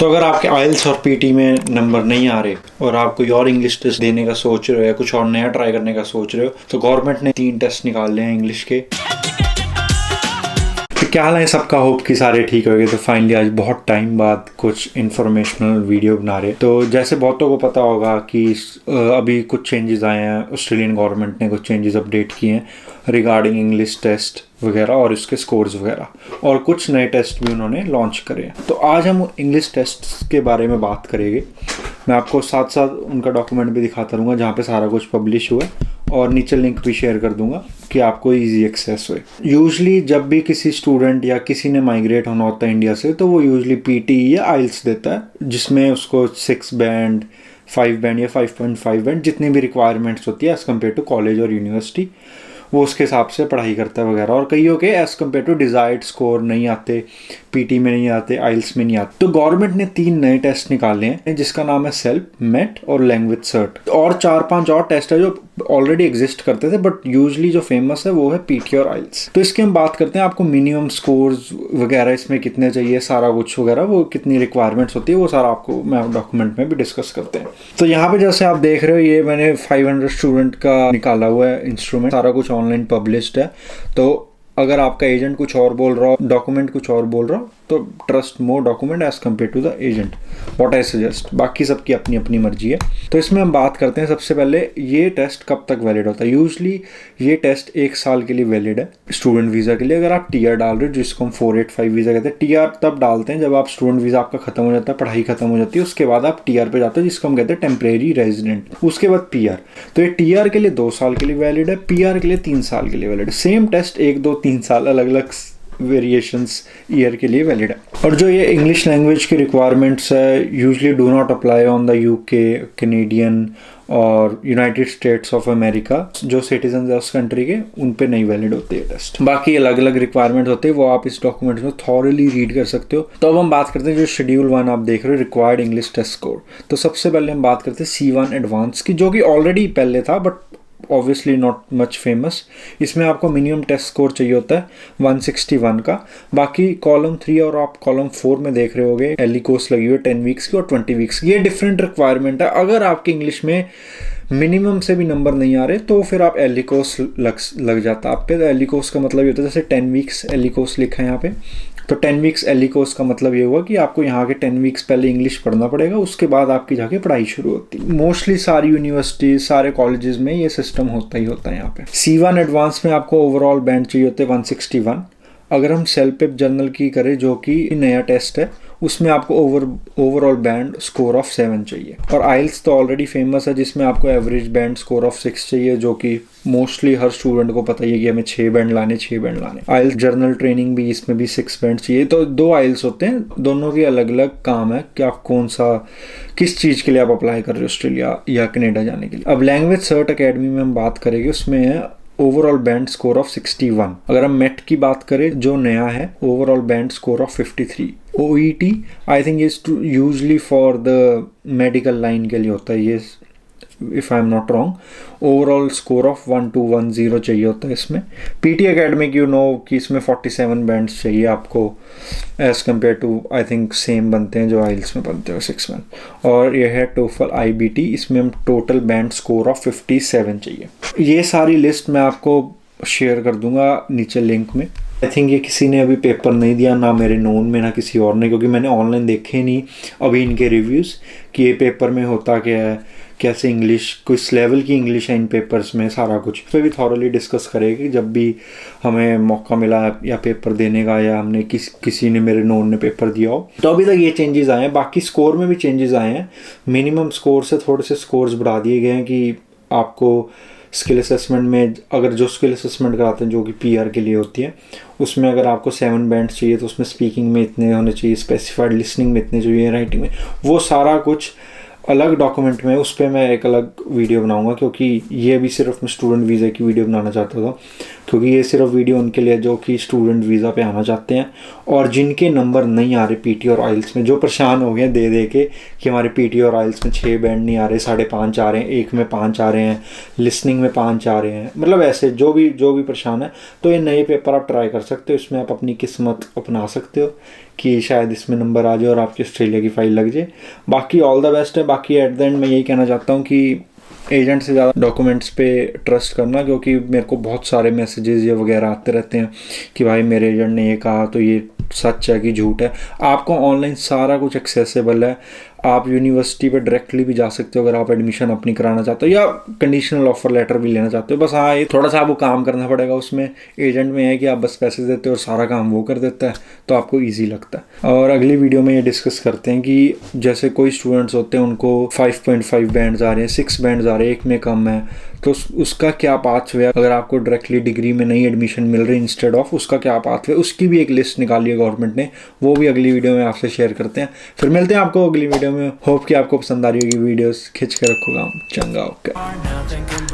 तो अगर आपके आइल्स और पीटी में नंबर नहीं आ रहे और आप कोई और इंग्लिश टेस्ट देने का सोच रहे हो या कुछ और नया ट्राई करने का सोच रहे हो, तो गवर्नमेंट ने 3 टेस्ट निकाले हैं इंग्लिश के। तो क्या हाल है सबका, होप कि सारे ठीक हो गए। तो फाइनली आज बहुत टाइम बाद कुछ इन्फॉर्मेशनल वीडियो बना रहे। तो जैसे बहुतों को पता होगा कि अभी कुछ चेंजेस आए हैं, ऑस्ट्रेलियन गवर्नमेंट ने कुछ चेंजेस अपडेट किए हैं रिगार्डिंग इंग्लिश टेस्ट वगैरह और इसके स्कोर्स वगैरह, और कुछ नए टेस्ट भी उन्होंने लॉन्च करे हैं। तो आज हम इंग्लिश टेस्ट के बारे में बात करेंगे। मैं आपको साथ साथ उनका डॉक्यूमेंट भी दिखाता रहूँगा जहाँ पे सारा कुछ पब्लिश हुआ है, और नीचे लिंक भी शेयर कर दूंगा कि आपको इजी एक्सेस हुए। यूजली जब भी किसी स्टूडेंट या किसी ने माइग्रेट होना होता है इंडिया से, तो वो यूजली पीटी या आइल्स देता है, जिसमें उसको 6 बैंड 5 बैंड या 5.5 बैंड जितनी भी रिक्वायरमेंट्स होती है एज़ कम्पेयर टू कॉलेज और यूनिवर्सिटी, वो उसके हिसाब से पढ़ाई करता है वगैरह। और कईयों के as compared to desired score नहीं आते, पीटी में नहीं आते, आइल्स में नहीं आते। तो गवर्नमेंट ने 3 नए टेस्ट निकाले हैं जिसका नाम है सेल्फ, मेट और लैंग्वेज सर्ट, और 4-5 और टेस्ट है जो ऑलरेडी एग्जिस्ट करते थे, बट यूजली जो फेमस है वो है पीटी और आइल्स। तो इसकी हम बात करते हैं, आपको मिनिमम स्कोर्स वगैरह इसमें कितने चाहिए, सारा कुछ वगैरह, वो कितनी रिक्वायरमेंट्स होती है, वो सारा आपको मैं डॉक्यूमेंट में भी डिस्कस करते हैं। तो यहाँ पे जैसे आप देख रहे हो, ये मैंने 500 स्टूडेंट का निकाला हुआ है इंस्ट्रूमेंट, सारा कुछ ऑनलाइन पब्लिश्ड है। तो अगर आपका एजेंट कुछ और बोल रहा हो, डॉक्यूमेंट कुछ और बोल रहा हो, तो trust more document as compare to the agent, what I suggest. बाकी सबकी अपनी अपनी मर्जी है। तो इसमें हम बात करते हैं सबसे पहले, ये टेस्ट कब तक वैलिड होता है। यूजली ये टेस्ट 1 साल के लिए वैलिड है स्टूडेंट वीज़ा के लिए। अगर आप टीआर डाल रहे हो, जिसको हम 485 वीज़ा कहते हैं, टीआर तब डालते हैं जब आप स्टूडेंट वीज़ा आपका खत्म हो जाता है, पढ़ाई खत्म हो जाती है, उसके बाद आप टीआर पे जाते हो, जिसको हम कहते हैं टेम्परेरी रेजिडेंट, उसके बाद पीआर। तो ये टीआर के लिए 2 साल के लिए वैलिड है, पीआर के लिए 3 साल के लिए वैलिड है। सेम टेस्ट 1, 2, 3 साल अलग अलग वेरिएशंस ईयर के लिए वैलिड है। और जो ये इंग्लिश लैंग्वेज की रिक्वायरमेंट्स है, usually do not apply on the UK, Canadian और यूनाइटेड स्टेट्स ऑफ अमेरिका। जो सिटीजन है उस कंट्री के, उन पे नहीं वैलिड होते हैं टेस्ट। बाकी अलग अलग रिक्वायरमेंट होते हैं, वो आप इस डॉक्यूमेंट में थॉरली रीड कर सकते हो। तो अब हम बात करते हैं जो शेड्यूल 1 आप देख रहे हो, रिक्वायर्ड इंग्लिश टेस्ट स्कोर। तो सबसे पहले हम बात करते हैं C1 एडवांस की, जो कि ऑलरेडी पहले था but obviously not much famous. इसमें आपको मिनिमम टेस्ट स्कोर चाहिए होता है 161 का। बाकी कॉलम 3 और आप कॉलम 4 में देख रहे होगे एली कोर्स लगी हुई है 10 वीक्स की और 20 वीक्स की। ये डिफरेंट रिक्वायरमेंट है। अगर आपके इंग्लिश में मिनिमम से भी नंबर नहीं आ रहे, तो फिर आप एली कोर्स लग जाता है आप पे। तो एली कोर्स का मतलब ये होता है, जैसे 10 वीक्स एली कोर्स लिखा है यहाँ पे, तो 10 वीक्स एली कोर्स का मतलब ये हुआ कि आपको यहाँ के 10 वीक्स पहले इंग्लिश पढ़ना पड़ेगा, उसके बाद आपकी जाके पढ़ाई शुरू होती है। मोस्टली सारी यूनिवर्सिटीज, सारे कॉलेजेस में ये सिस्टम होता ही होता है यहाँ पे। C1 एडवांस में आपको ओवरऑल बैंड चाहिए होते हैं 161। अगर हम सेल्फ पेप जर्नल की करें, जो कि नया टेस्ट है, उसमें आपको ओवरऑल बैंड स्कोर ऑफ 7 चाहिए। और आइल्स तो ऑलरेडी फेमस है, जिसमें आपको एवरेज बैंड स्कोर ऑफ 6 चाहिए, जो कि मोस्टली हर स्टूडेंट को पता ही है कि हमें 6 बैंड लाने। आइल्स जर्नल ट्रेनिंग भी, इसमें भी 6 बैंड चाहिए। तो 2 आइल्स होते हैं, दोनों के अलग अलग काम है कि आप किस चीज़ के लिए आप अप्लाई कर रहे हो, ऑस्ट्रेलिया या कनेडा जाने के लिए। अब लैंग्वेज सर्ट अकेडमी में हम बात करेंगे, उसमें है ओवरऑल बैंड स्कोर ऑफ 61। अगर हम मेट की बात करें, जो नया है, overall band score of 53। OET I think is usually for the medical line के लिए होता है ये, if I am not wrong. Overall score of 1210 चाहिए होता है इसमें। PT अकेडमिक यू नो कि इसमें 47 बैंड्स चाहिए आपको, as compare to I think same बनते हैं जो आइल्स में बनते हैं 6 बैंड। और यह है TOEFL IBT, इसमें हम टोटल बैंड स्कोर ऑफ 57 चाहिए। ये सारी लिस्ट मैं आपको शेयर कर दूंगा नीचे लिंक में। आई थिंक ये किसी ने अभी पेपर नहीं दिया, ना मेरे नोन में ना किसी और ने, क्योंकि मैंने ऑनलाइन देखे नहीं अभी इनके रिव्यूज़ कि ये पेपर में होता क्या है, कैसे इंग्लिश, किस लेवल की इंग्लिश है इन पेपर्स में, सारा कुछ फिर भी थॉरली डिस्कस करेंगे जब भी हमें मौका मिला या पेपर देने का, या हमने किसी ने मेरे नोन ने पेपर दिया हो। तो अभी तक ये चेंजेस आए हैं। बाकी स्कोर में भी चेंजेस आए हैं। मिनिमम स्कोर से थोड़े से स्कोर्स बढ़ा दिए गए हैं कि आपको स्किल असेसमेंट में, अगर जो स्किल असेसमेंट कराते हैं जो कि PR के लिए होती है, उसमें अगर आपको 7 बैंड चाहिए तो उसमें स्पीकिंग में इतने होने चाहिए, स्पेसिफाइड लिसनिंग में इतने चाहिए, राइटिंग में, वो सारा कुछ अलग डॉक्यूमेंट में, उस पर मैं एक अलग वीडियो बनाऊंगा, क्योंकि ये भी सिर्फ मैं स्टूडेंट वीज़ा की वीडियो बनाना चाहता था। क्योंकि ये सिर्फ वीडियो उनके लिए जो कि स्टूडेंट वीज़ा पे आना चाहते हैं और जिनके नंबर नहीं आ रहे पीटी और आइल्स में, जो परेशान हो गए दे के कि हमारे पीटी और आइल्स में 6 बैंड नहीं आ रहे, 5.5 आ रहे हैं, 1 में 5 आ रहे हैं, लिसनिंग में 5 आ रहे हैं, मतलब ऐसे जो भी परेशान है, तो ये नए पेपर आप ट्राई कर सकते हो। इसमें आप अपनी किस्मत अपना सकते हो कि शायद इसमें नंबर आ जाए और आपकी ऑस्ट्रेलिया की फ़ाइल लग जाए। बाकी ऑल द बेस्ट है। बाकी एट द एंड मैं यही कहना चाहता हूँ कि एजेंट से ज़्यादा डॉक्यूमेंट्स पे ट्रस्ट करना, क्योंकि मेरे को बहुत सारे मैसेजेस ये वगैरह आते रहते हैं कि भाई मेरे एजेंट ने ये कहा तो ये सच है कि झूठ है। आपको ऑनलाइन सारा कुछ एक्सेसिबल है, आप यूनिवर्सिटी पे डायरेक्टली भी जा सकते हो अगर आप एडमिशन अपनी कराना चाहते हो या कंडीशनल ऑफर लेटर भी लेना चाहते हो। बस हाँ, ये थोड़ा सा आपको काम करना पड़ेगा उसमें। एजेंट में है कि आप बस पैसे देते हो और सारा काम वो कर देता है, तो आपको ईजी लगता है। और अगली वीडियो में ये डिस्कस करते हैं कि जैसे कोई स्टूडेंट्स होते हैं उनको 5.5 बैंड्स आ रहे हैं, 6 बैंड्स आ रहे हैं, 1 में कम है, तो उसका क्या पाथवे है। अगर आपको डायरेक्टली डिग्री में नई एडमिशन मिल रही इंस्टेड ऑफ, उसका क्या पाथवे, उसकी भी एक लिस्ट निकाली है गवर्नमेंट ने, वो भी अगली वीडियो में आपसे शेयर करते हैं। फिर मिलते हैं आपको अगली वीडियो में। होप कि आपको पसंद आ रही होगी वीडियोस। खिंच के रखूँगा चंगा। ओके।